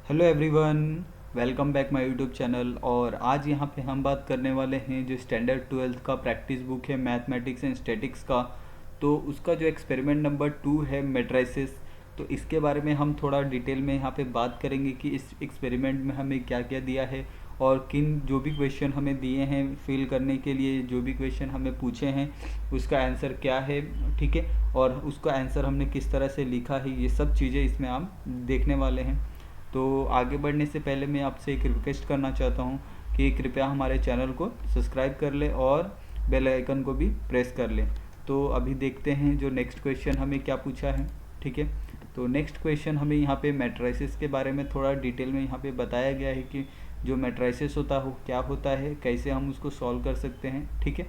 Hello everyone, welcome back my YouTube channel. और आज यहाँ पे हम बात करने वाले हैं जो स्टैंडर्ड 12th का प्रैक्टिस बुक है मैथमेटिक्स एंड स्टैटिक्स का। तो उसका जो एक्सपेरिमेंट नंबर 2 है मैट्रिसेस, तो इसके बारे में हम थोड़ा डिटेल में यहाँ पे बात करेंगे कि इस एक्सपेरिमेंट में हमें क्या क्या दिया है और किन जो भी क्वेश्चन हमें दिए हैं फिल करने के लिए, जो भी क्वेश्चन हमें पूछे हैं उसका आंसर क्या है, ठीक है, और उसका आंसर हमने किस तरह से लिखा है, ये सब चीज़ें इसमें हम देखने वाले हैं। तो आगे बढ़ने से पहले मैं आपसे एक रिक्वेस्ट करना चाहता हूँ कि कृपया हमारे चैनल को सब्सक्राइब कर ले और बेल आइकन को भी प्रेस कर ले। तो अभी देखते हैं जो नेक्स्ट क्वेश्चन हमें क्या पूछा है, ठीक है। तो नेक्स्ट क्वेश्चन हमें यहाँ पे मैट्रिसेस के बारे में थोड़ा डिटेल में यहाँ पे बताया गया है कि जो मैट्रिसेस होता हो क्या होता है, कैसे हम उसको सॉल्व कर सकते हैं, ठीक है।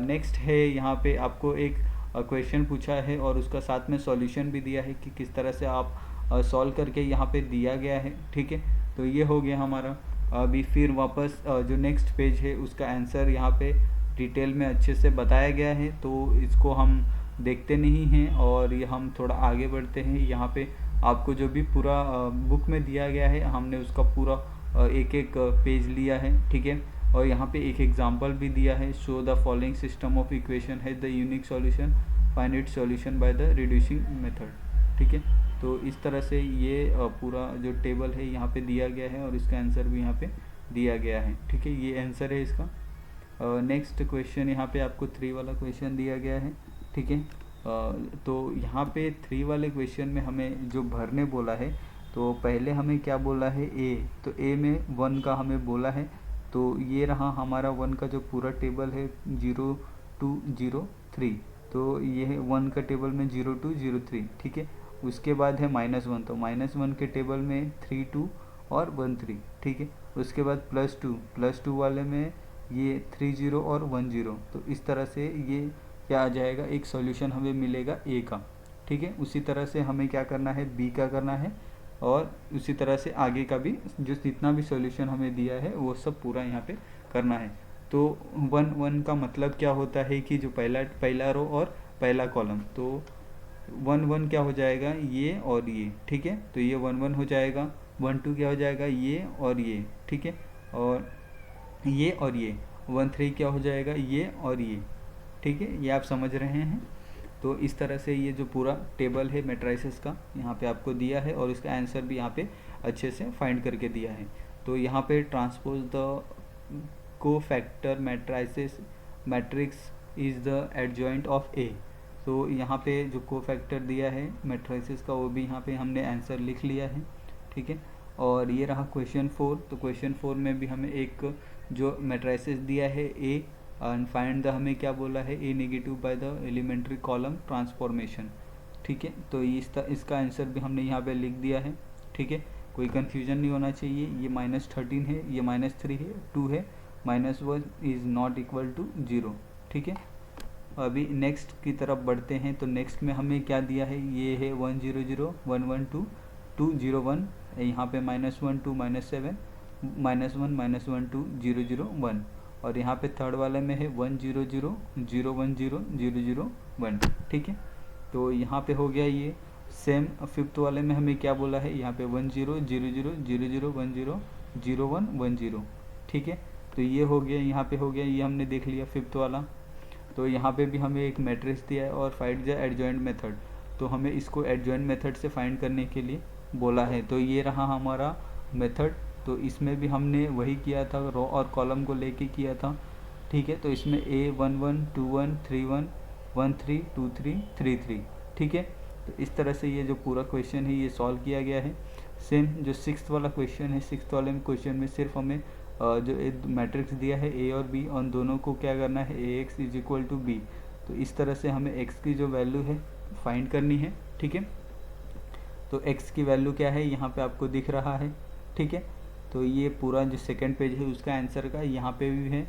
नेक्स्ट है यहाँ पे आपको एक क्वेश्चन पूछा है और उसका साथ में सॉल्यूशन भी दिया है कि किस तरह से आप सॉल्व करके यहाँ पे दिया गया है, ठीक है। तो ये हो गया हमारा। अभी फिर वापस जो नेक्स्ट पेज है उसका आंसर यहाँ पे डिटेल में अच्छे से बताया गया है, तो इसको हम देखते नहीं हैं और ये हम थोड़ा आगे बढ़ते हैं। यहाँ पे आपको जो भी पूरा बुक में दिया गया है हमने उसका पूरा एक एक पेज लिया है, ठीक है। और यहाँ पे एक एग्जांपल भी दिया है, show the following system of equation है the unique solution, find it solution by the reducing method, ठीक है। तो इस तरह से ये पूरा जो टेबल है यहाँ पे दिया गया है और इसका आंसर भी यहाँ पे दिया गया है, ठीक है। ये आंसर है इसका। नेक्स्ट क्वेश्चन यहाँ पे आपको 3 वाला क्वेश्चन दिया गया है, ठीक है। तो यहाँ पे 3 वाले क्वेश्चन में हमें जो भरने बोला है, तो पहले हमें क्या बोला है, ए, तो ए में 1 का हमें बोला है। तो ये रहा हमारा 1 का जो पूरा टेबल है 0 2 0 3, तो ये है 1 का टेबल में 0 2 0 3, ठीक है। उसके बाद है -1, तो -1 के टेबल में 3 2 और 1 3, ठीक है। उसके बाद +2 वाले में ये 3 0 और 1 0। तो इस तरह से ये क्या आ जाएगा, एक सॉल्यूशन हमें मिलेगा ए का, ठीक है। उसी तरह से हमें क्या करना है, बी का करना है और उसी तरह से आगे का भी जो जितना भी सॉल्यूशन हमें दिया है वो सब पूरा यहाँ पे करना है। तो 1 1 का मतलब क्या होता है कि जो पहला रो और पहला कॉलम, तो 1 1 क्या हो जाएगा, ये और ये, ठीक है। तो ये 1 1 हो जाएगा। 1 2 क्या हो जाएगा, ये और ये, ठीक है। और ये और ये 1 3 क्या हो जाएगा, ये और ये, ठीक है। ये आप समझ रहे हैं। तो इस तरह से ये जो पूरा टेबल है मैट्रिसेस का यहाँ पे आपको दिया है और इसका आंसर भी यहाँ पे अच्छे से फाइंड करके दिया है। तो यहाँ पे transpose the cofactor matrices matrix is the adjoint of A. तो यहाँ पे जो को फैक्टर दिया है मैट्रिसेस का वो भी यहाँ पे हमने आंसर लिख लिया है, ठीक है। और ये रहा क्वेश्चन 4। तो क्वेश्चन 4 में भी हमें एक जो मैट्रिसेस दिया है ए एंड फाइंड द हमें क्या बोला है, A negative by the elementary column transformation, ठीक है। तो इसका आंसर भी हमने यहाँ पे लिख दिया है, ठीक है। कोई कन्फ्यूजन नहीं होना चाहिए। ये -13 है, ये -3 है, 2 है, -1 इज़ नॉट इक्वल टू 0, ठीक है। अभी नेक्स्ट की तरफ बढ़ते हैं। तो नेक्स्ट में हमें क्या दिया है, ये है 1 0 0 1 1 2 2 0 1, यहाँ पे -1 2 -7 -1 -1 2 0 0 1, और यहाँ पे थर्ड वाले में है 1 0 0 0 1 0 0 0 1, ठीक है। तो यहाँ पे हो गया ये। सेम फिफ्थ वाले में हमें क्या बोला है, यहाँ पे 1 0 0 0 0 0 1 0 0 1 1 0, ठीक है। तो ये हो गया, यहाँ पे हो गया, ये हमने देख लिया फिफ्थ वाला। तो यहाँ पे भी हमें एक मैट्रिक्स दिया है और फाइंड द एडजॉइंट मेथड, तो हमें इसको एडजॉइंट मेथड से फाइंड करने के लिए बोला है। तो ये रहा हमारा मेथड। तो इसमें भी हमने वही किया था, रो और कॉलम को लेके किया था, ठीक है। तो इसमें ए 1 1 2 1 3 1 1 3 2 3 3 3, ठीक है। तो इस तरह से ये जो पूरा क्वेश्चन है ये सॉल्व किया गया है। सेम जो सिक्स्थ वाला क्वेश्चन है, सिक्स्थ वाले क्वेश्चन में सिर्फ हमें जो एक मैट्रिक्स दिया है ए और बी, और दोनों को क्या करना है, A X is equal to B. तो इस तरह से हमें एक्स की जो वैल्यू है फाइंड करनी है, ठीक है। तो एक्स की वैल्यू क्या है, यहाँ पे आपको दिख रहा है, ठीक है। तो ये पूरा जो सेकंड पेज है उसका आंसर का यहाँ पे भी है।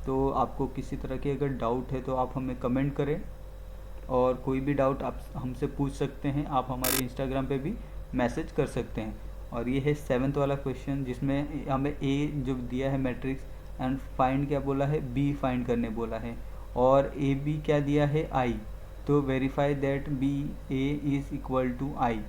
तो आपको किसी तरह की अगर डाउट है तो आप हमें कमेंट करें, और कोई भी डाउट आप हमसे पूछ सकते हैं, आप हमारे इंस्टाग्राम पे भी मैसेज कर सकते हैं। और ये है 7th वाला क्वेश्चन जिसमें हमें ए जो दिया है मैट्रिक्स एंड फाइंड क्या बोला है, बी फाइंड करने बोला है, और ए बी क्या दिया है, आई। तो verify that B A is equal to I,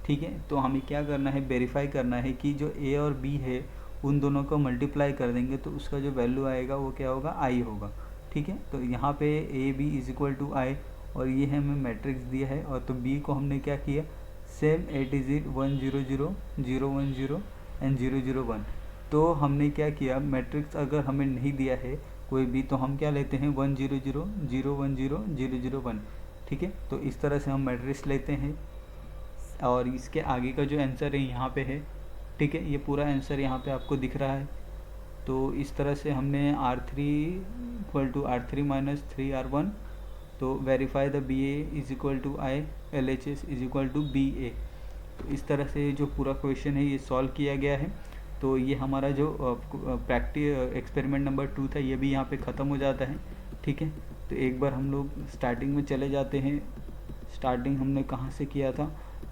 ठीक है। तो हमें क्या करना है, वेरीफाई करना है कि जो ए और बी है उन दोनों को मल्टीप्लाई कर देंगे तो उसका जो वैल्यू आएगा वो क्या होगा, आई होगा। ठीक है, तो यहाँ पे A B is equal to I, और ये हमें मैट्रिक्स दिया है, और तो बी को हमने क्या किया, same eight is it 1 0 0 0 1 0 and 0 0 1। तो हमने क्या किया, मैट्रिक्स अगर हमें नहीं दिया है कोई भी तो हम क्या लेते हैं 1 0 0 0 1 0 0 0 1। ठीक है, तो इस तरह से हम मैट्रिक्स लेते हैं, और इसके आगे का जो आंसर है यहाँ पे है। ठीक है, ये पूरा आंसर यहाँ पे आपको दिख रहा है। तो इस तरह से हमने R3 equal to R3 minus 3R1, तो verify the B A is equal to I, LHS is equal to B A. तो इस तरह से जो पूरा क्वेश्चन है ये सॉल्व किया गया है। तो ये हमारा जो एक्सपेरिमेंट नंबर 2 था ये भी यहाँ पे ख़त्म हो जाता है। ठीक है, तो एक बार हम लोग स्टार्टिंग में चले जाते हैं। स्टार्टिंग हमने कहाँ से किया था,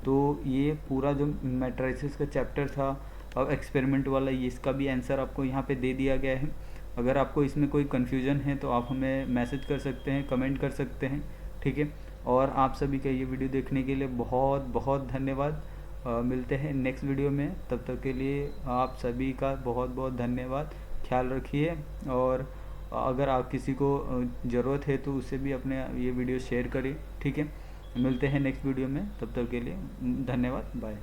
तो ये पूरा जो मैट्रिसेस का चैप्टर था और एक्सपेरिमेंट वाला, ये इसका भी आंसर आपको यहाँ पे दे दिया गया है। अगर आपको इसमें कोई कन्फ्यूज़न है तो आप हमें मैसेज कर सकते हैं, कमेंट कर सकते हैं। ठीक है, और आप सभी का ये वीडियो देखने के लिए बहुत बहुत धन्यवाद। मिलते हैं नेक्स्ट वीडियो में, तब तक के लिए आप सभी का बहुत बहुत धन्यवाद। ख्याल रखिए, और अगर आप किसी को ज़रूरत है तो उससे भी अपने ये वीडियो शेयर करें। ठीक है, मिलते हैं नेक्स्ट वीडियो में, तब तक के लिए धन्यवाद, बाय।